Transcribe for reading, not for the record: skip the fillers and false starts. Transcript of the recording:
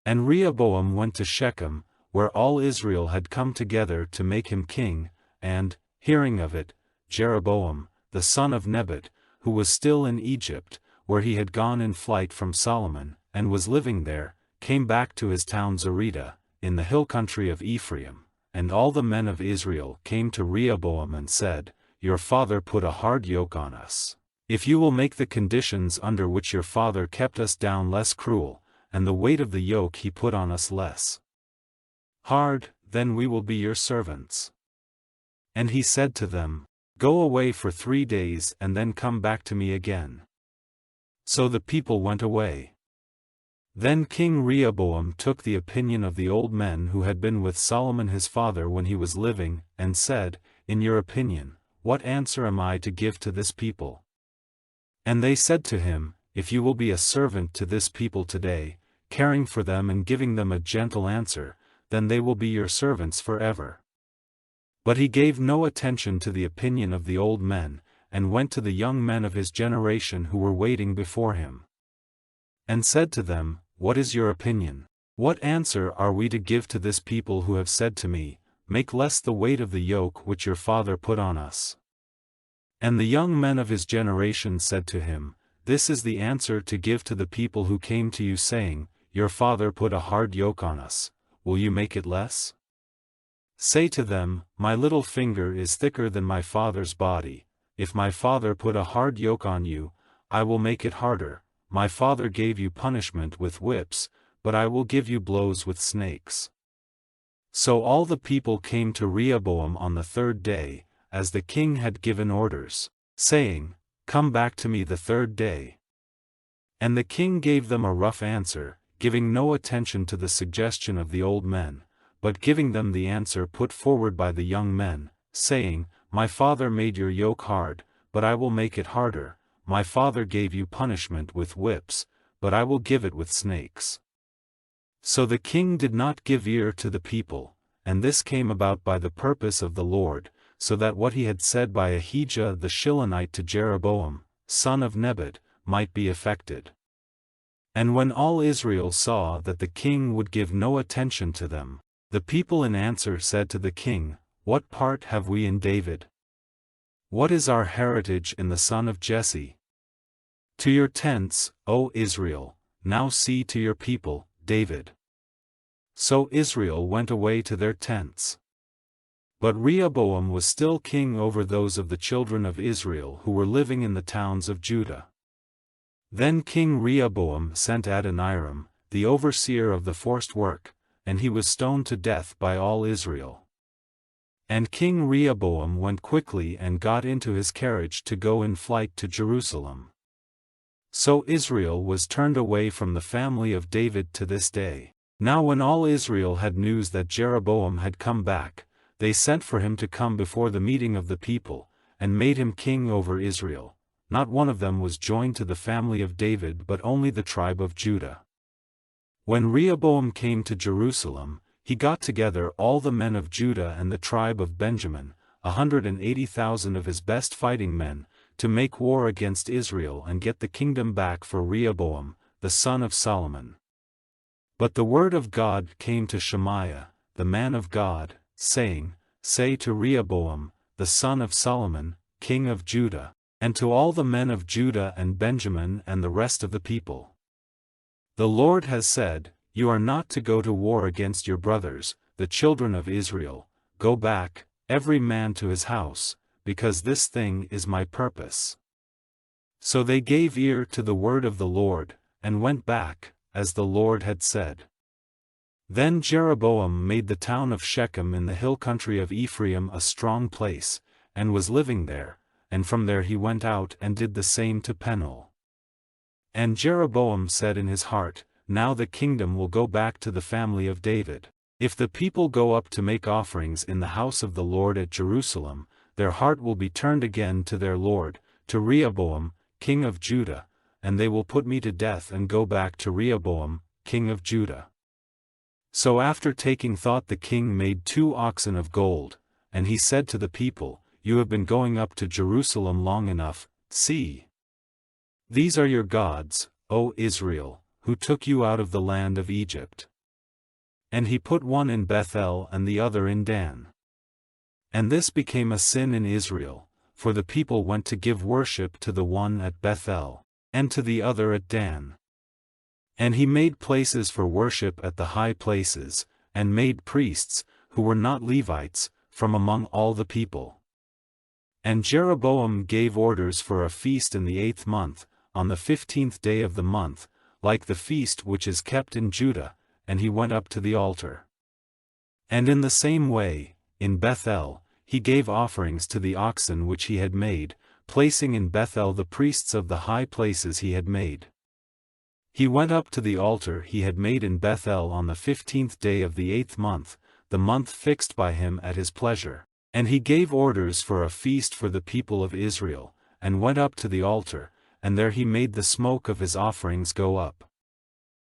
And Rehoboam went to Shechem, where all Israel had come together to make him king, and, hearing of it, Jeroboam, the son of Nebat, who was still in Egypt, where he had gone in flight from Solomon, and was living there, came back to his town Zereda, in the hill country of Ephraim. And all the men of Israel came to Rehoboam and said, Your father put a hard yoke on us. If you will make the conditions under which your father kept us down less cruel, and the weight of the yoke he put on us less hard, then we will be your servants. And he said to them, Go away for 3 days and then come back to me again. So the people went away. Then King Rehoboam took the opinion of the old men who had been with Solomon his father when he was living, and said, In your opinion, what answer am I to give to this people? And they said to him, If you will be a servant to this people today, caring for them and giving them a gentle answer, then they will be your servants forever. But he gave no attention to the opinion of the old men, and went to the young men of his generation who were waiting before him, and said to them, What is your opinion? What answer are we to give to this people who have said to me, Make less the weight of the yoke which your father put on us? And the young men of his generation said to him, This is the answer to give to the people who came to you saying, Your father put a hard yoke on us, will you make it less? Say to them, My little finger is thicker than my father's body. If my father put a hard yoke on you, I will make it harder. My father gave you punishment with whips, but I will give you blows with snakes. So all the people came to Rehoboam on the 3rd day, as the king had given orders, saying, Come back to me the 3rd day. And the king gave them a rough answer, giving no attention to the suggestion of the old men, but giving them the answer put forward by the young men, saying, My father made your yoke hard, but I will make it harder. My father gave you punishment with whips, but I will give it with snakes. So the king did not give ear to the people, and this came about by the purpose of the Lord, so that what he had said by Ahijah the Shilonite to Jeroboam, son of Nebat, might be effected. And when all Israel saw that the king would give no attention to them, the people in answer said to the king, What part have we in David? What is our heritage in the son of Jesse? To your tents, O Israel, now see to your people, David. So Israel went away to their tents. But Rehoboam was still king over those of the children of Israel who were living in the towns of Judah. Then King Rehoboam sent Adoniram, the overseer of the forced work, and he was stoned to death by all Israel. And King Rehoboam went quickly and got into his carriage to go in flight to Jerusalem. So Israel was turned away from the family of David to this day. Now when all Israel had news that Jeroboam had come back, they sent for him to come before the meeting of the people, and made him king over Israel. Not one of them was joined to the family of David but only the tribe of Judah. When Rehoboam came to Jerusalem, he got together all the men of Judah and the tribe of Benjamin, 180,000 of his best fighting men, to make war against Israel and get the kingdom back for Rehoboam, the son of Solomon. But the word of God came to Shemaiah, the man of God, saying, Say to Rehoboam, the son of Solomon, king of Judah, and to all the men of Judah and Benjamin and the rest of the people. The Lord has said, You are not to go to war against your brothers, the children of Israel. Go back, every man to his house, because this thing is my purpose. So they gave ear to the word of the Lord, and went back, as the Lord had said. Then Jeroboam made the town of Shechem in the hill country of Ephraim a strong place, and was living there, and from there he went out and did the same to Penuel. And Jeroboam said in his heart, Now the kingdom will go back to the family of David. If the people go up to make offerings in the house of the Lord at Jerusalem, their heart will be turned again to their Lord, to Rehoboam, king of Judah, and they will put me to death and go back to Rehoboam, king of Judah. So after taking thought the king made 2 oxen of gold, and he said to the people, You have been going up to Jerusalem long enough, see. These are your gods, O Israel, who took you out of the land of Egypt. And he put one in Bethel and the other in Dan. And this became a sin in Israel, for the people went to give worship to the one at Bethel, and to the other at Dan. And he made places for worship at the high places, and made priests, who were not Levites, from among all the people. And Jeroboam gave orders for a feast in the 8th month, on the 15th day of the month, like the feast which is kept in Judah, and he went up to the altar. And in the same way, in Bethel, he gave offerings to the oxen which he had made, placing in Bethel the priests of the high places he had made. He went up to the altar he had made in Bethel on the 15th day of the 8th month, the month fixed by him at his pleasure. And he gave orders for a feast for the people of Israel, and went up to the altar, and there he made the smoke of his offerings go up.